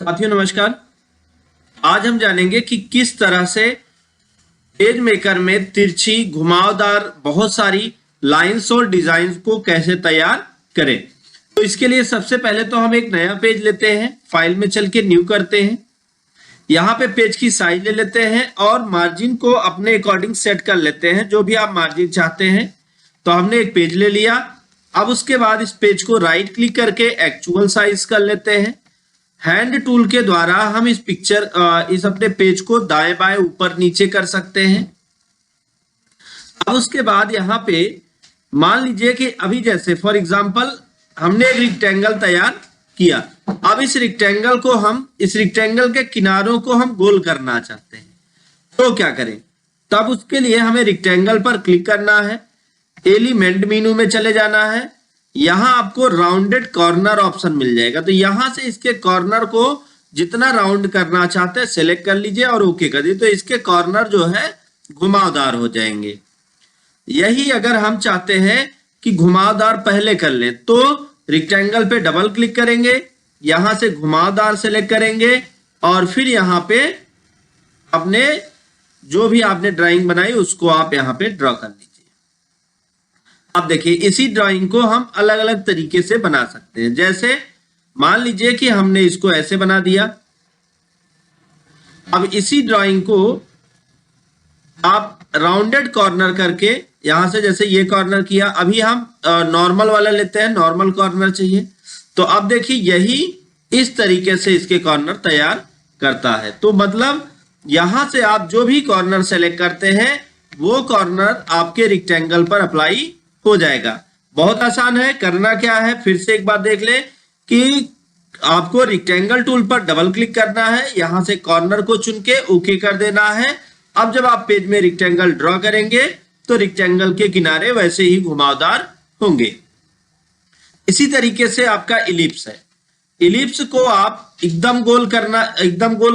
साथियों नमस्कार। आज हम जानेंगे कि किस तरह से पेज मेकर में तिरछी घुमावदार बहुत सारी लाइंस और डिजाइन को कैसे तैयार करें। तो इसके लिए सबसे पहले तो हम एक नया पेज लेते हैं, फाइल में चल के न्यू करते हैं। यहाँ पे पेज की साइज ले लेते हैं और मार्जिन को अपने अकॉर्डिंग सेट कर लेते हैं, जो भी आप मार्जिन चाहते हैं। तो हमने एक पेज ले लिया। अब उसके बाद इस पेज को राइट क्लिक करके एक्चुअल साइज कर लेते हैं। हैंड टूल के द्वारा हम इस अपने पेज को दाएं बाएं ऊपर नीचे कर सकते हैं। अब उसके बाद यहाँ पे मान लीजिए कि अभी जैसे फॉर एग्जांपल हमने एक रेक्टेंगल तैयार किया। अब इस रेक्टेंगल के किनारों को हम गोल करना चाहते हैं, तो क्या करें? तब उसके लिए हमें रेक्टेंगल पर क्लिक करना है, एलिमेंट मेनू में चले जाना है। यहां आपको राउंडेड कॉर्नर ऑप्शन मिल जाएगा, तो यहां से इसके कॉर्नर को जितना राउंड करना चाहते हैं सेलेक्ट कर लीजिए और ओके कर दीजिए। तो इसके कॉर्नर जो है घुमावदार हो जाएंगे। यही अगर हम चाहते हैं कि घुमावदार पहले कर ले तो रेक्टेंगल पे डबल क्लिक करेंगे, यहां से घुमावदार सेलेक्ट करेंगे और फिर यहां पे अपने जो भी आपने ड्राइंग बनाई उसको आप यहां पे ड्रॉ कर लीजिए। अब देखिए इसी ड्राइंग को हम अलग अलग तरीके से बना सकते हैं। जैसे मान लीजिए कि हमने इसको ऐसे बना दिया। अब इसी ड्राइंग को आप राउंडेड कॉर्नर करके यहां से जैसे ये कॉर्नर किया, अभी हम नॉर्मल वाला लेते हैं, नॉर्मल कॉर्नर चाहिए। तो अब देखिए यही इस तरीके से इसके कॉर्नर तैयार करता है। तो मतलब यहां से आप जो भी कॉर्नर सेलेक्ट करते हैं वो कॉर्नर आपके रेक्टेंगल पर अप्लाई हो जाएगा। बहुत आसान है। करना क्या है, फिर से एक बार देख ले कि आपको रेक्टेंगल टूल पर डबल क्लिक करना है, यहां से कॉर्नर को चुन के ओके कर देना है। अब जब आप पेज में रेक्टेंगल ड्रॉ करेंगे तो रेक्टेंगल के किनारे वैसे ही घुमावदार होंगे। इसी तरीके से आपका इलिप्स है। इलिप्स को आप एकदम गोल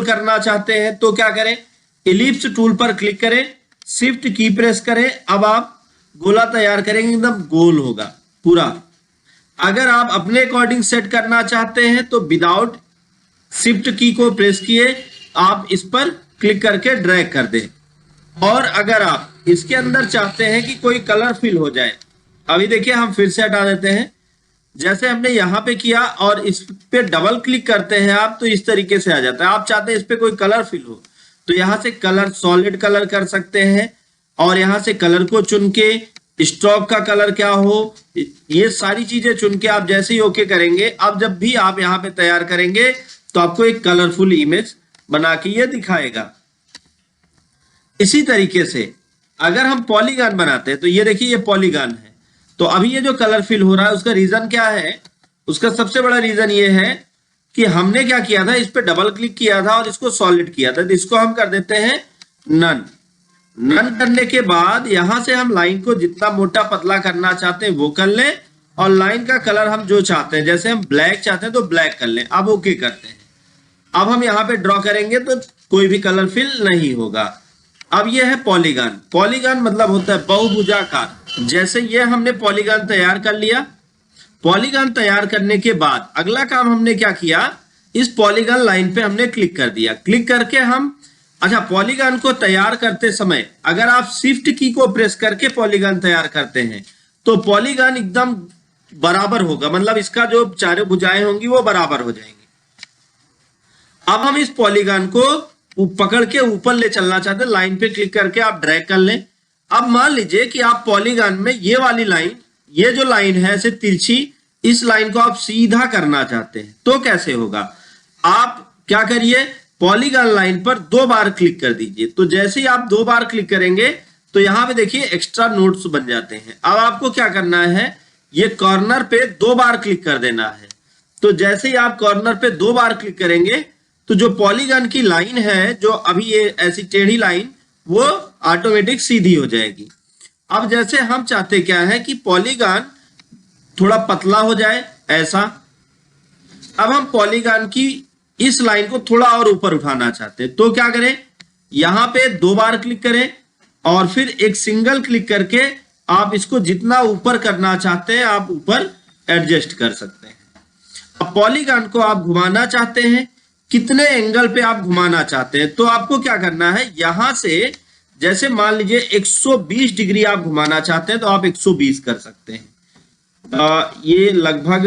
करना चाहते हैं तो क्या करें? इलिप्स टूल पर क्लिक करें, शिफ्ट की प्रेस करें। अब आप गोला तैयार करेंगे, एकदम गोल होगा पूरा। अगर आप अपने अकॉर्डिंग सेट करना चाहते हैं तो विदाउट शिफ्ट की को प्रेस किए आप इस पर क्लिक करके ड्रैग कर दें। और अगर आप इसके अंदर चाहते हैं कि कोई कलर फिल हो जाए, अभी देखिए हम फिर से हटा देते हैं। जैसे हमने यहाँ पे किया और इस पे डबल क्लिक करते हैं आप, तो इस तरीके से आ जाता है। आप चाहते हैं इस पे कोई कलर फिल हो तो यहाँ से कलर सॉलिड कलर कर सकते हैं और यहाँ से कलर को चुन के स्ट्रोक का कलर क्या हो, ये सारी चीजें चुन के आप जैसे ही ओके करेंगे, अब जब भी आप यहाँ पे तैयार करेंगे तो आपको एक कलरफुल इमेज बना के ये दिखाएगा। इसी तरीके से अगर हम पॉलीगन बनाते हैं तो ये देखिए ये पॉलीगन है। तो अभी ये जो कलर फिल हो रहा है उसका रीजन क्या है? उसका सबसे बड़ा रीजन ये है कि हमने क्या किया था, इस पे डबल क्लिक किया था और इसको सॉलिड किया था। तो इसको हम कर देते हैं नन। नन करने के बाद यहां से हम लाइन को जितना मोटा पतला करना चाहते हैं वो कर लें और लाइन का कलर हम जो चाहते हैं, जैसे हम ब्लैक चाहते हैं तो ब्लैक कर लें। अब ओके करते हैं। अब हम यहाँ पे ड्रॉ करेंगे तो कोई भी कलर फिल नहीं होगा। अब ये है पॉलीगन। पॉलीगन मतलब होता है बहुभुजाकार। जैसे ये हमने पॉलीगन तैयार कर लिया। पॉलीगन तैयार करने के बाद अगला काम हमने क्या किया, इस पॉलीगन लाइन पे हमने क्लिक कर दिया। क्लिक करके हम पॉलीगन को तैयार करते समय अगर आप शिफ्ट की को प्रेस करके पॉलीगन तैयार करते हैं तो पॉलीगन एकदम बराबर होगा, मतलब इसका जो चारों भुजाएं होंगी वो बराबर हो जाएंगी। अब हम इस पॉलीगन को पकड़ के ऊपर ले चलना चाहते हैं, लाइन पे क्लिक करके आप ड्रैग कर लें। अब मान लीजिए कि आप पॉलीगन में ये वाली लाइन, ये जो लाइन है ऐसे तिरछी, इस लाइन को आप सीधा करना चाहते हैं तो कैसे होगा? आप क्या करिए, पॉलीगन लाइन पर 2 बार क्लिक कर दीजिए। तो जैसे ही आप 2 बार क्लिक करेंगे तो यहां पे देखिए एक्स्ट्रा नोट्स बन जाते हैं। अब आपको क्या करना है, ये कॉर्नर पे 2 बार क्लिक कर देना है। तो जैसे ही आप कॉर्नर पे 2 बार क्लिक करेंगे तो जो पॉलीगन की लाइन है, जो अभी ये ऐसी टेढ़ी लाइन, वो ऑटोमेटिक सीधी हो जाएगी। अब जैसे हम चाहते क्या है कि पॉलीगन थोड़ा पतला हो जाए ऐसा। अब हम पॉलीगन की इस लाइन को थोड़ा और ऊपर उठाना चाहते हैं तो क्या करें, यहां पे 2 बार क्लिक करें और फिर एक सिंगल क्लिक करके आप इसको जितना ऊपर करना चाहते हैं आप ऊपर एडजस्ट कर सकते हैं। अब पॉलीगन को आप घुमाना चाहते हैं कितने एंगल पे आप घुमाना चाहते हैं। तो आपको क्या करना है, यहां से जैसे मान लीजिए 120 डिग्री आप घुमाना चाहते हैं तो आप 120 कर सकते हैं। ये लगभग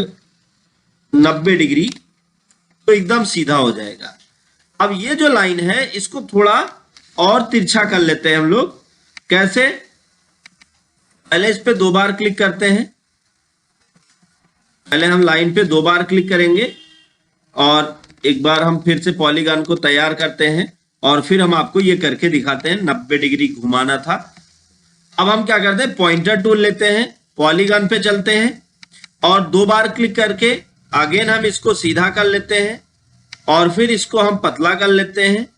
90 डिग्री, तो एकदम सीधा हो जाएगा। अब ये जो लाइन है इसको थोड़ा और तिरछा कर लेते हैं हम लोग। कैसे, पहले इस पे 2 बार क्लिक करते हैं। पहले हम लाइन पे 2 बार क्लिक करेंगे और एक बार हम फिर से पॉलीगॉन को तैयार करते हैं और फिर हम आपको ये करके दिखाते हैं। 90 डिग्री घुमाना था। अब हम क्या करते हैं, पॉइंटर टूल लेते हैं, पॉलीगॉन पे चलते हैं और 2 बार क्लिक करके अगेन हम इसको सीधा कर लेते हैं और फिर इसको हम पतला कर लेते हैं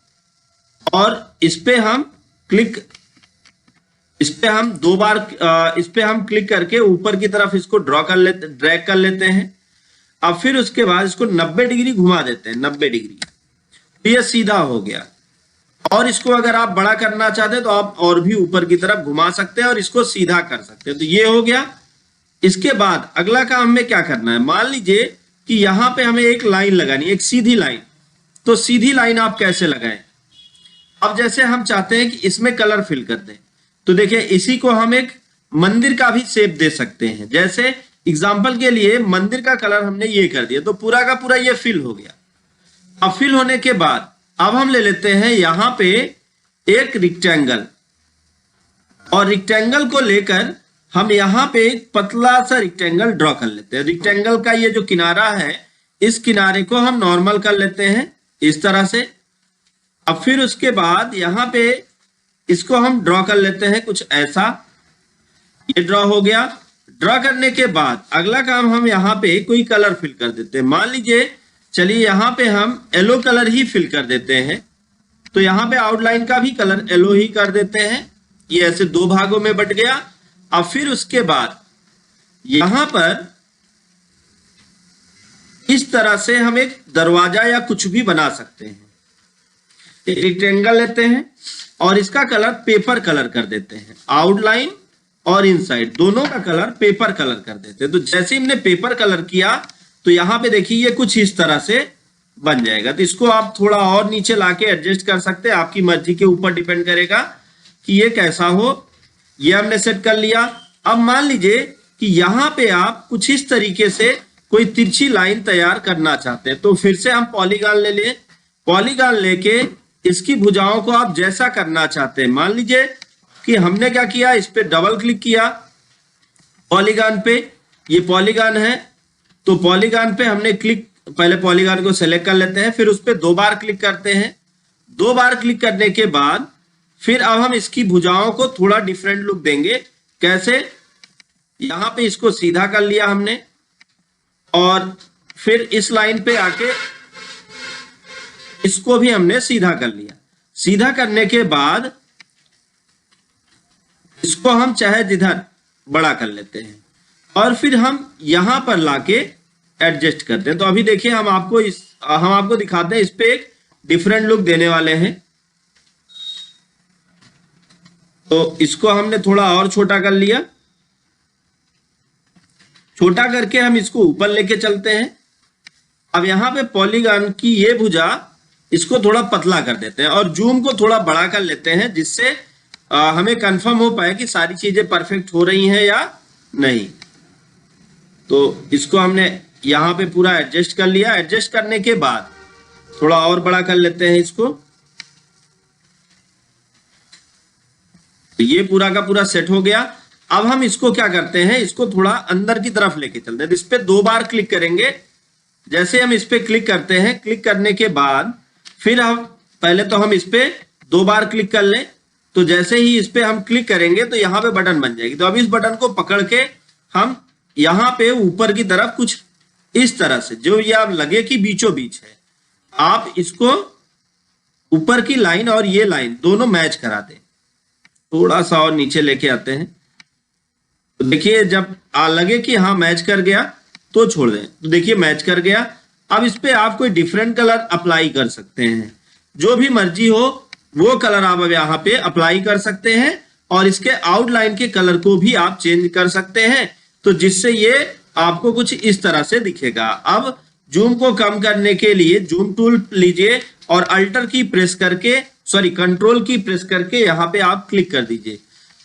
और इस पे हम 2 बार इस पे हम क्लिक करके ऊपर की तरफ इसको ड्रैग कर लेते हैं। अब फिर उसके बाद इसको 90 डिग्री घुमा देते हैं, 90 डिग्री, तो ये सीधा हो गया। और इसको अगर आप बड़ा करना चाहते हैं तो आप और भी ऊपर की तरफ घुमा सकते हैं और इसको सीधा कर सकते हैं। तो ये हो गया। इसके बाद अगला काम हमें क्या करना है, मान लीजिए कि यहां पे हमें एक लाइन लगानी है, एक सीधी लाइन। तो सीधी लाइन आप कैसे लगाएं। अब जैसे हम चाहते हैं कि इसमें कलर फिल कर दें, तो देखिए इसी को हम एक मंदिर का भी शेप दे सकते हैं। जैसे एग्जाम्पल के लिए मंदिर का कलर हमने ये कर दिया, तो पूरा का पूरा ये फिल हो गया। अब फिल होने के बाद अब हम ले लेते हैं यहां पे एक रेक्टेंगल और रेक्टेंगल को लेकर हम यहां पे एक पतला सा रेक्टेंगल ड्रॉ कर लेते हैं। रेक्टेंगल का ये जो किनारा है, इस किनारे को हम नॉर्मल कर लेते हैं इस तरह से। अब फिर उसके बाद यहां पे इसको हम ड्रॉ कर लेते हैं कुछ ऐसा। ये ड्रॉ हो गया। ड्रॉ करने के बाद अगला काम हम यहाँ पे कोई कलर फिल कर देते हैं। मान लीजिए, चलिए यहाँ पे हम येलो कलर ही फिल कर देते हैं। तो यहाँ पे आउटलाइन का भी कलर येलो ही कर देते हैं। ये ऐसे 2 भागों में बट गया। अब फिर उसके बाद यहां पर इस तरह से हम एक दरवाजा या कुछ भी बना सकते हैं। एक रेक्टेंगल लेते हैं और इसका कलर पेपर कलर कर देते हैं। आउटलाइन और इनसाइड दोनों का कलर पेपर कलर कर देते हैं। तो जैसे हमने पेपर कलर किया तो यहाँ पे देखिए ये कुछ इस तरह से बन जाएगा। तो इसको आप थोड़ा और नीचे लाके एडजस्ट कर सकते हैं, आपकी मर्जी के ऊपर डिपेंड करेगा कि ये कैसा हो। ये हमने सेट कर लिया। अब मान लीजिए कि यहाँ पे आप कुछ इस तरीके से कोई तिरछी लाइन तैयार करना चाहते हैं, तो फिर से हम पॉलीगॉन ले लें। पॉलीगॉन लेके इसकी भुजाओं को आप जैसा करना चाहते हैं, मान लीजिए कि हमने क्या किया, इस पे डबल क्लिक किया पॉलीगॉन पे। ये पॉलीगॉन है, तो पॉलीगॉन पे हमने पहले पॉलीगॉन को सेलेक्ट कर लेते हैं, फिर उस पे 2 बार क्लिक करते हैं। 2 बार क्लिक करने के बाद फिर अब हम इसकी भुजाओं को थोड़ा डिफरेंट लुक देंगे। कैसे, यहां पे इसको सीधा कर लिया हमने और फिर इस लाइन पे आके इसको भी हमने सीधा कर लिया। सीधा करने के बाद इसको हम चाहे जिधर बड़ा कर लेते हैं और फिर हम यहां पर लाके एडजस्ट करते हैं। तो अभी देखिए हम आपको दिखाते हैं, इस पे एक डिफरेंट लुक देने वाले हैं। तो इसको हमने थोड़ा और छोटा कर लिया। छोटा करके हम इसको ऊपर लेके चलते हैं। अब यहां पे पॉलीगॉन की ये भुजा, इसको थोड़ा पतला कर देते हैं और जूम को थोड़ा बड़ा कर लेते हैं, जिससे हमें कंफर्म हो पाए कि सारी चीजें परफेक्ट हो रही हैं या नहीं। तो इसको हमने यहां पे पूरा एडजस्ट कर लिया। एडजस्ट करने के बाद थोड़ा और बड़ा कर लेते हैं इसको। तो ये पूरा का पूरा सेट हो गया। अब हम इसको क्या करते हैं, इसको थोड़ा अंदर की तरफ लेके चलते हैं। इस पे 2 बार क्लिक करेंगे। जैसे हम इस पे क्लिक करते हैं, क्लिक करने के बाद फिर हम पहले तो हम इस पे 2 बार क्लिक कर लें। तो जैसे ही इस पे हम क्लिक करेंगे तो यहाँ पे बटन बन जाएगी। तो अब इस बटन को पकड़ के हम यहाँ पे ऊपर की तरफ कुछ इस तरह से, जो ये आप लगे कि बीचों बीच है, आप इसको ऊपर की लाइन और ये लाइन दोनों मैच करा दें। थोड़ा सा और नीचे लेके आते हैं। तो देखिए जब लगे कि हाँ मैच कर गया तो छोड़ दें। तो देखिए मैच कर गया। अब इस पे आप कोई डिफरेंट कलर अप्लाई कर सकते हैं, जो भी मर्जी हो वो कलर आप अब यहाँ पे अप्लाई कर सकते हैं और इसके आउटलाइन के कलर को भी आप चेंज कर सकते हैं, तो जिससे ये आपको कुछ इस तरह से दिखेगा। अब जूम को कम करने के लिए जूम टूल लीजिए और अल्टर की प्रेस करके, सॉरी कंट्रोल की प्रेस करके यहाँ पे आप क्लिक कर दीजिए।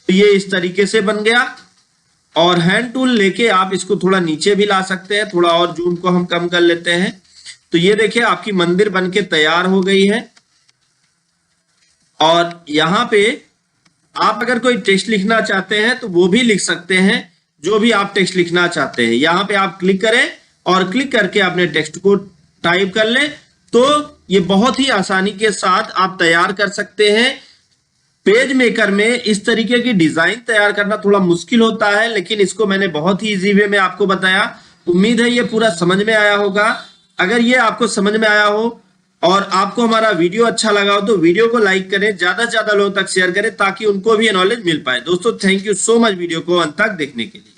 तो ये इस तरीके से बन गया। और हैंड टूल लेके आप इसको थोड़ा नीचे भी ला सकते हैं, थोड़ा और जूम को हम कम कर लेते हैं। तो ये देखिए आपकी मंदिर बनके तैयार हो गई है। और यहाँ पे आप अगर कोई टेक्स्ट लिखना चाहते हैं तो वो भी लिख सकते हैं, जो भी आप टेक्स्ट लिखना चाहते हैं। यहाँ पे आप क्लिक करें और क्लिक करके अपने टेक्स्ट को टाइप कर लें। तो ये बहुत ही आसानी के साथ आप तैयार कर सकते हैं। पेज मेकर में इस तरीके की डिजाइन तैयार करना थोड़ा मुश्किल होता है, लेकिन इसको मैंने बहुत ही इजी वे में आपको बताया। उम्मीद है ये पूरा समझ में आया होगा। अगर ये आपको समझ में आया हो और आपको हमारा वीडियो अच्छा लगा हो तो वीडियो को लाइक करें, ज्यादा से ज्यादा लोगों तक शेयर करें ताकि उनको भी ये नॉलेज मिल पाए। दोस्तों thank you so much video को अंत तक देखने के लिए।